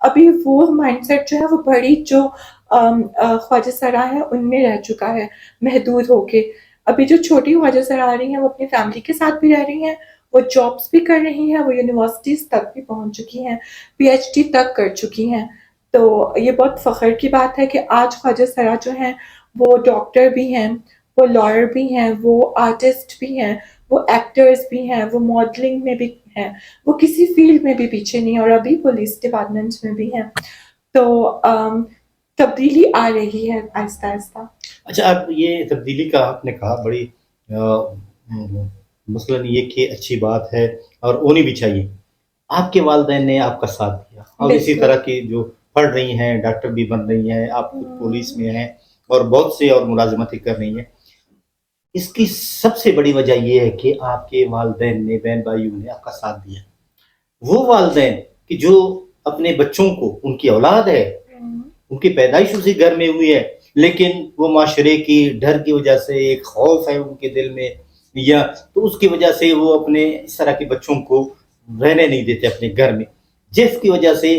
ابھی وہ mind set جو ہے وہ بڑی جو خواجہ سرا ہیں ان میں رہ چکا ہے محدود ہو کے. ابھی جو چھوٹی خواجہ سرا آ رہی ہیں وہ اپنی فیملی کے ساتھ بھی رہ رہی ہیں, وہ جابس بھی کر رہی ہیں, وہ یونیورسٹیز تک بھی پہنچ چکی ہیں, پی ایچ ڈی تک کر چکی ہیں. تو یہ بہت فخر کی بات ہے کہ آج خواجہ سرا جو ہیں وہ ڈاکٹر بھی ہیں, وہ لائر بھی ہیں, وہ آرٹسٹ بھی ہیں, وہ ایکٹرز بھی ہیں, وہ ماڈلنگ میں بھی ہیں, وہ کسی فیلڈ میں بھی پیچھے نہیں, اور ابھی پولیس ڈپارٹمنٹ میں بھی ہیں. تو تبدیلی آ رہی ہے آہستہ آہستہ. اچھا, اب یہ تبدیلی کا آپ نے کہا, بڑی مثلاً یہ کہ اچھی بات ہے اور ہونی بھی چاہیے. آپ کے والدین نے آپ کا ساتھ دیا, اور اسی طرح کی جو پڑھ رہی ہیں, ڈاکٹر بھی بن رہی ہیں, آپ خود پولیس میں ہیں اور بہت سے اور ملازمتیں کر رہی ہیں. اس کی سب سے بڑی وجہ یہ ہے کہ آپ کے والدین نے, بہن بھائیوں نے آپ کا ساتھ دیا. وہ والدین کہ جو اپنے بچوں کو, ان کی اولاد ہے, ان کی پیدائش اسی گھر میں ہوئی ہے, لیکن وہ معاشرے کی ڈر کی وجہ سے, ایک خوف ہے ان کے دل میں, یا تو اس کی وجہ سے وہ اپنے اس طرح کے بچوں کو رہنے نہیں دیتے اپنے گھر میں, جس کی وجہ سے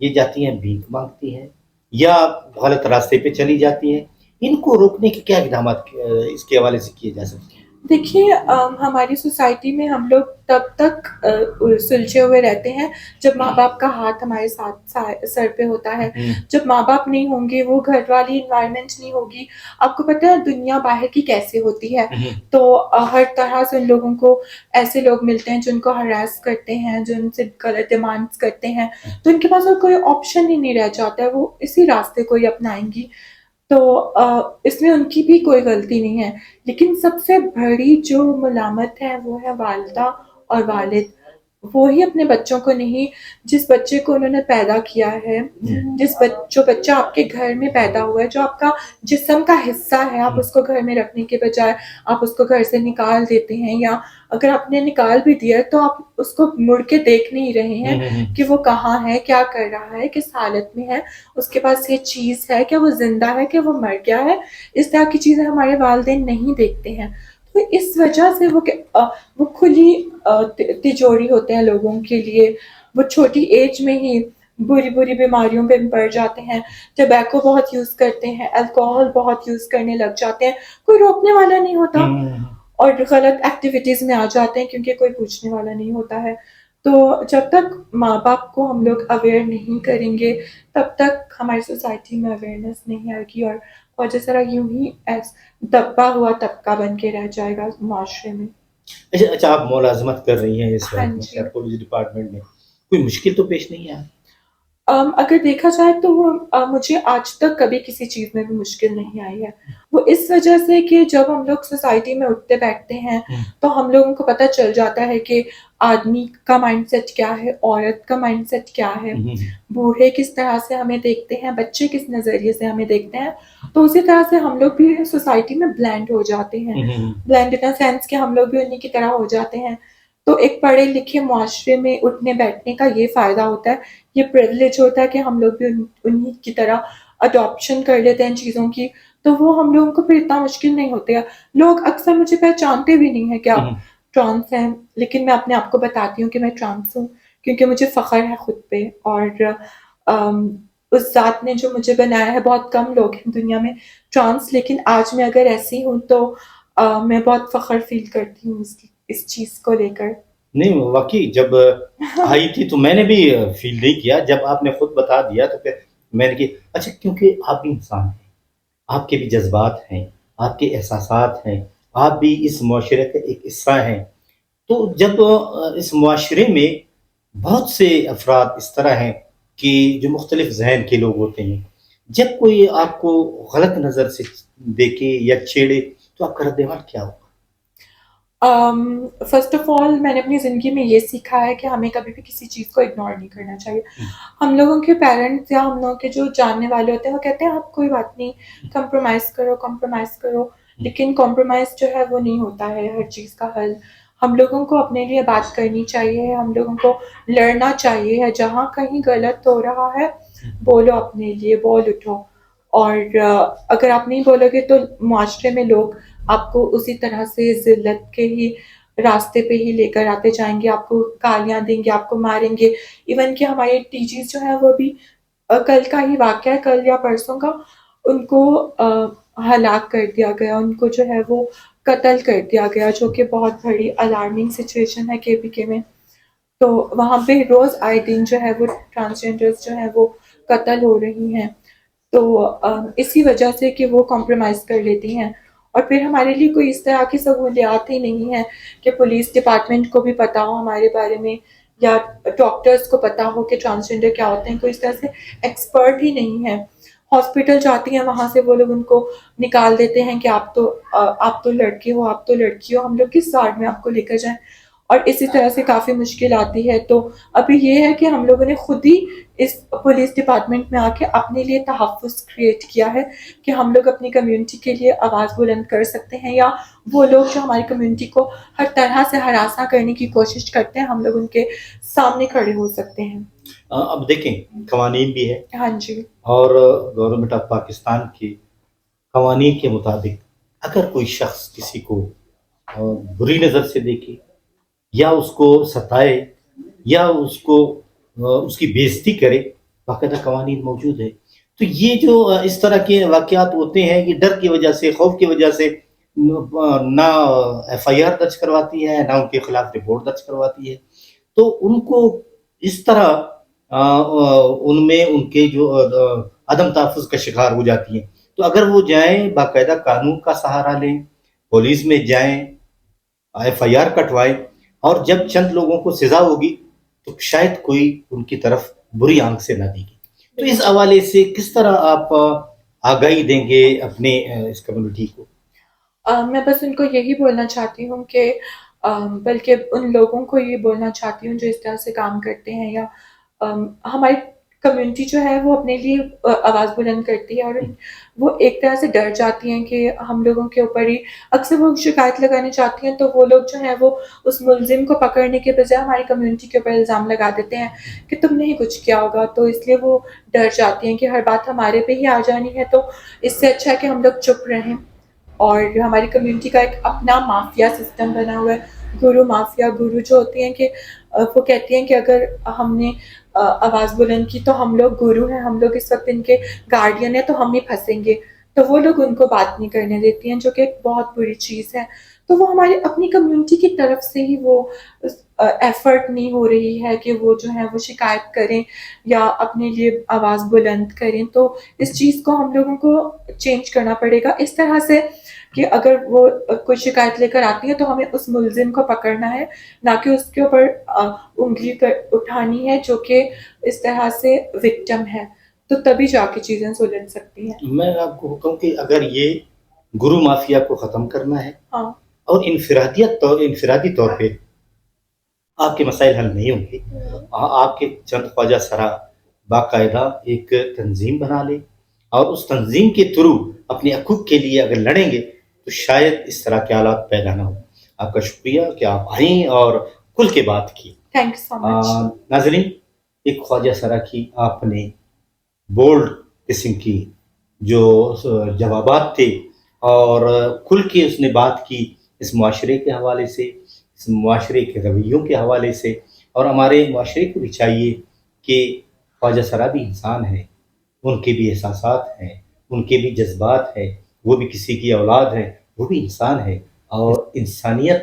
یہ جاتی ہیں بھیک مانگتی ہیں یا غلط راستے پہ چلی جاتی ہیں. ان کو روکنے کے کیا اقدامات اس کے حوالے سے کیے جا سکتے ہیں؟ دیکھیے, ہماری سوسائٹی میں ہم لوگ تب تک سلجھے ہوئے رہتے ہیں جب ماں باپ کا ہاتھ ہمارے ساتھ سر پہ ہوتا ہے. جب ماں باپ نہیں ہوں گے, وہ گھر والی انوائرمنٹ نہیں ہوگی. آپ کو پتہ ہے دنیا باہر کی کیسے ہوتی ہے, تو ہر طرح سے ان لوگوں کو ایسے لوگ ملتے ہیں جو ان کو ہراس کرتے ہیں, جو ان سے غلط ڈیمانڈس کرتے ہیں, تو ان کے پاس اور کوئی آپشن ہی نہیں رہ جاتا ہے, وہ اسی راستے کو ہی اپنائیں گی. تو اس میں ان کی بھی کوئی غلطی نہیں ہے. لیکن سب سے بڑی جو ملامت ہے وہ ہے والدہ اور والد. وہی اپنے بچوں کو نہیں, جس بچے کو انہوں نے پیدا کیا ہے, جو بچہ آپ کے گھر میں پیدا ہوا ہے, جو آپ کا جسم کا حصہ ہے, آپ اس کو گھر میں رکھنے کے بجائے آپ اس کو گھر سے نکال دیتے ہیں, یا اگر آپ نے نکال بھی دیا تو آپ اس کو مڑ کے دیکھ نہیں رہے ہیں کہ وہ کہاں ہے, کیا کر رہا ہے, کس حالت میں ہے, اس کے پاس یہ چیز ہے, کیا وہ زندہ ہے, کہ وہ مر گیا ہے. اس طرح کی چیزیں ہمارے والدین نہیں دیکھتے ہیں. تو اس وجہ سے وہ کھلی تجوری ہوتے ہیں لوگوں کے لیے. وہ چھوٹی ایج میں ہی بری بری بیماریوں پہ پڑ جاتے ہیں, ٹبیکو بہت یوز کرتے ہیں, الکوہل بہت یوز کرنے لگ جاتے ہیں, کوئی روکنے والا نہیں ہوتا, اور غلط ایکٹیویٹیز میں آ جاتے ہیں کیونکہ کوئی پوچھنے والا نہیں ہوتا ہے. تو جب تک ماں باپ کو ہم لوگ اویئر نہیں کریں گے تب تک ہماری سوسائٹی میں اویئرنیس نہیں آئے گی, اور جس طرح یوں ہی دبا ہوا طبقہ بن کے رہ جائے گا معاشرے میں. اچھا, آپ ملازمت کر رہی ہیں اس ہاں وقت جی. پولیس ڈپارٹمنٹ میں, کوئی مشکل تو پیش نہیں آئی؟ اگر دیکھا جائے تو مجھے آج تک کبھی کسی چیز میں بھی مشکل نہیں آئی ہے. وہ اس وجہ سے کہ جب ہم لوگ سوسائٹی میں اٹھتے بیٹھتے ہیں تو ہم لوگوں کو پتہ چل جاتا ہے کہ آدمی کا مائنڈ سیٹ کیا ہے, عورت کا مائنڈ سیٹ کیا ہے, بوڑھے کس طرح سے ہمیں دیکھتے ہیں, بچے کس نظریے سے ہمیں دیکھتے ہیں. تو اسی طرح سے ہم لوگ بھی سوسائٹی میں بلینڈ ہو جاتے ہیں, بلینڈ ان سینس کہ ہم لوگ بھی انہیں کی طرح ہو جاتے ہیں. تو ایک پڑھے لکھے معاشرے میں اٹھنے بیٹھنے کا یہ فائدہ ہوتا ہے, یہ پریویلیج ہوتا ہے کہ ہم لوگ بھی انہیں کی طرح اڈاپشن کر لیتے ہیں چیزوں کی. تو وہ ہم لوگوں کو پھر اتنا مشکل نہیں ہوتے ہیں. لوگ اکثر مجھے پہچانتے بھی نہیں ہیں کہ آپ ٹرانس ہیں, لیکن میں اپنے آپ کو بتاتی ہوں کہ میں ٹرانس ہوں, کیونکہ مجھے فخر ہے خود پہ, اور اس ذات نے جو مجھے بنایا ہے. بہت کم لوگ ہیں دنیا میں ٹرانس, لیکن آج میں اگر ایسی ہوں تو میں بہت فخر فیل کرتی ہوں اس چیز کو لے کر. نہیں, واقعی جب آئی تھی تو میں نے بھی فیل نہیں کیا, جب آپ نے خود بتا دیا تو پھر میں نے کہا اچھا, کیونکہ آپ بھی انسان ہیں, آپ کے بھی جذبات ہیں, آپ کے احساسات ہیں, آپ بھی اس معاشرے کا ایک حصہ ہیں. تو جب اس معاشرے میں بہت سے افراد اس طرح ہیں کہ جو مختلف ذہن کے لوگ ہوتے ہیں, جب کوئی آپ کو غلط نظر سے دیکھے یا چھیڑے تو آپ کا رد عمل کیا ہو؟ فرسٹ آف آل میں نے اپنی زندگی میں یہ سیکھا ہے کہ ہمیں کبھی بھی کسی چیز کو اگنور نہیں کرنا چاہیے. ہم لوگوں کے پیرنٹس یا ہم لوگوں کے جو جاننے والے ہوتے ہیں وہ کہتے ہیں آپ کوئی بات نہیں, کمپرومائز کرو, لیکن کمپرومائز جو ہے وہ نہیں ہوتا ہے ہر چیز کا حل. ہم لوگوں کو اپنے لیے بات کرنی چاہیے, ہم لوگوں کو لڑنا چاہیے. جہاں کہیں غلط ہو رہا ہے بولو, اپنے لیے بول اٹھو, اور اگر آپ نہیں بولو گے تو معاشرے میں لوگ آپ کو اسی طرح سے ذلت کے ہی راستے پہ ہی لے کر آتے جائیں گے، آپ کو گالیاں دیں گے، آپ کو ماریں گے. ایون کہ ہمارے ٹی جیز جو ہیں وہ بھی کل کا ہی واقعہ ہے، کل یا پرسوں کا، ان کو ہلاک کر دیا گیا، ان کو جو ہے وہ قتل کر دیا گیا، جو کہ بہت بڑی الارمنگ سچویشن ہے کے پی کے میں. تو وہاں پہ روز آئے دن جو ہے وہ ٹرانسجینڈرز جو ہیں وہ قتل ہو رہی ہیں. تو اسی وجہ سے کہ وہ کمپرومائز کر لیتی ہیں. اور پھر ہمارے لیے کوئی اس طرح کی سہولیات ہی نہیں ہے کہ پولیس ڈپارٹمنٹ کو بھی پتا ہو ہمارے بارے میں، یا ڈاکٹرز کو پتا ہو کہ ٹرانسجینڈر کیا ہوتے ہیں. کوئی اس طرح سے ایکسپرٹ ہی نہیں ہے. ہاسپٹل جاتی ہیں، وہاں سے وہ لوگ ان کو نکال دیتے ہیں کہ آپ تو لڑکے ہو، آپ تو لڑکی ہو، ہم لوگ کس وارڈ میں آپ کو لے کر جائیں. اور اسی طرح سے کافی مشکل آتی ہے. تو ابھی یہ ہے کہ ہم لوگوں نے خود ہی اس پولیس ڈپارٹمنٹ میں آ کے اپنے لیے تحفظ کریٹ کیا ہے کہ ہم لوگ اپنی کمیونٹی کے لیے آواز بلند کر سکتے ہیں، یا وہ لوگ جو ہماری کمیونٹی کو ہر طرح سے ہراساں کرنے کی کوشش کرتے ہیں، ہم لوگ ان کے سامنے کھڑے ہو سکتے ہیں. اب دیکھیں قوانین بھی ہے، ہاں جی. اور گورنمنٹ آف پاکستان کے قوانین کے مطابق اگر کوئی شخص کسی کو بری نظر سے دیکھے، یا اس کو ستائے، یا اس کو اس کی بے عزتی کرے، باقاعدہ قوانین موجود ہے. تو یہ جو اس طرح کے واقعات ہوتے ہیں، یہ ڈر کی وجہ سے، خوف کی وجہ سے نہ ایف آئی آر درج کرواتی ہے، نہ ان کے خلاف رپورٹ درج کرواتی ہے. تو ان کو اس طرح ان میں ان کے جو عدم تحفظ کا شکار ہو جاتی ہیں. تو اگر وہ جائیں باقاعدہ قانون کا سہارا لیں، پولیس میں جائیں، ایف آئی آر کٹوائیں، اور جب چند لوگوں کو سزا ہوگی تو شاید کوئی ان کی طرف بری آنکھ سے نہ دیکھے. تو اس حوالے سے کس طرح آپ آگاہی دیں گے اپنے اس کمیونٹی کو؟ میں بس ان کو یہی بولنا چاہتی ہوں کہ بلکہ ان لوگوں کو یہ بولنا چاہتی ہوں جو اس طرح سے کام کرتے ہیں، یا ہماری کمیونٹی جو ہے وہ اپنے لیے آواز بلند کرتی ہے، اور وہ ایک طرح سے ڈر جاتی ہیں کہ ہم لوگوں کے اوپر ہی اکثر وہ شکایت لگانے چاہتی ہیں، تو وہ لوگ جو ہیں وہ اس ملزم کو پکڑنے کے بجائے ہماری کمیونٹی کے اوپر الزام لگا دیتے ہیں کہ تم نے ہی کچھ کیا ہوگا. تو اس لیے وہ ڈر جاتی ہیں کہ ہر بات ہمارے پہ ہی آ جانی ہے. تو اس سے اچھا ہے کہ ہم لوگ چپ رہیں. اور ہماری کمیونٹی کا ایک اپنا مافیا سسٹم بنا ہوا ہے، گرو مافیا. گرو جو ہوتی ہیں کہ وہ کہتی ہیں کہ اگر ہم نے آواز بلند کی تو ہم لوگ گرو ہیں، ہم لوگ اس وقت ان کے گارڈین ہیں، تو ہم ہی پھنسیں گے. تو وہ لوگ ان کو بات نہیں کرنے دیتی ہیں، جو کہ ایک بہت بری چیز ہے. تو وہ ہماری اپنی کمیونٹی کی طرف سے ہی وہ ایفرٹ نہیں ہو رہی ہے کہ وہ جو ہے وہ شکایت کریں یا اپنے لیے آواز بلند کریں. تو اس چیز کو ہم لوگوں کو چینج کرنا پڑے گا اس طرح سے کہ اگر وہ کوئی شکایت لے کر آتی ہے تو ہمیں اس ملزم کو پکڑنا ہے، نہ کہ اس کے اوپر انگلی اٹھانی ہے جو کہ اس طرح سے وکٹم ہے. تو تبھی جا کے چیزیں سلجھ سکتی ہیں. میں آپ کو کہوں کہ اگر یہ گرو مافیا کو ختم کرنا ہے، ہاں. اور انفرادی طور پہ آپ کے مسائل حل نہیں ہوں گے، آپ کے چند خواجہ سرا باقاعدہ ایک تنظیم بنا لیں، اور اس تنظیم کے تھرو اپنے حقوق کے لیے اگر لڑیں گے تو شاید اس طرح کے حالات پیدا نہ ہوں. آپ کا شکریہ کہ آپ آئیں اور کھل کے بات کی. تھینک یو سو مچ. ناظرین، ایک خواجہ سرا کی آپ نے بولڈ قسم کی جو جوابات تھے، اور کھل کے اس نے بات کی اس معاشرے کے حوالے سے، اس معاشرے کے رویوں کے حوالے سے. اور ہمارے معاشرے کو بھی چاہیے کہ خواجہ سرا بھی انسان ہیں، ان کے بھی احساسات ہیں، ان کے بھی جذبات ہیں، وہ بھی کسی کی اولاد ہیں، وہ بھی انسان ہے. اور انسانیت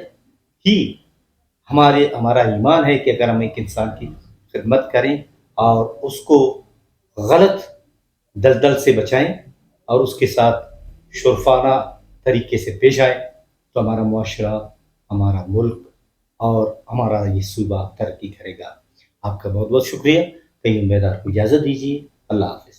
ہی ہمارا ایمان ہے کہ اگر ہم ایک انسان کی خدمت کریں اور اس کو غلط دلدل سے بچائیں اور اس کے ساتھ شرفانہ طریقے سے پیش آئیں، تو ہمارا معاشرہ، ہمارا ملک اور ہمارا یہ صوبہ ترقی کرے گا. آپ کا بہت بہت شکریہ. کئی امیدوار کو اجازت دیجیے. اللہ حافظ.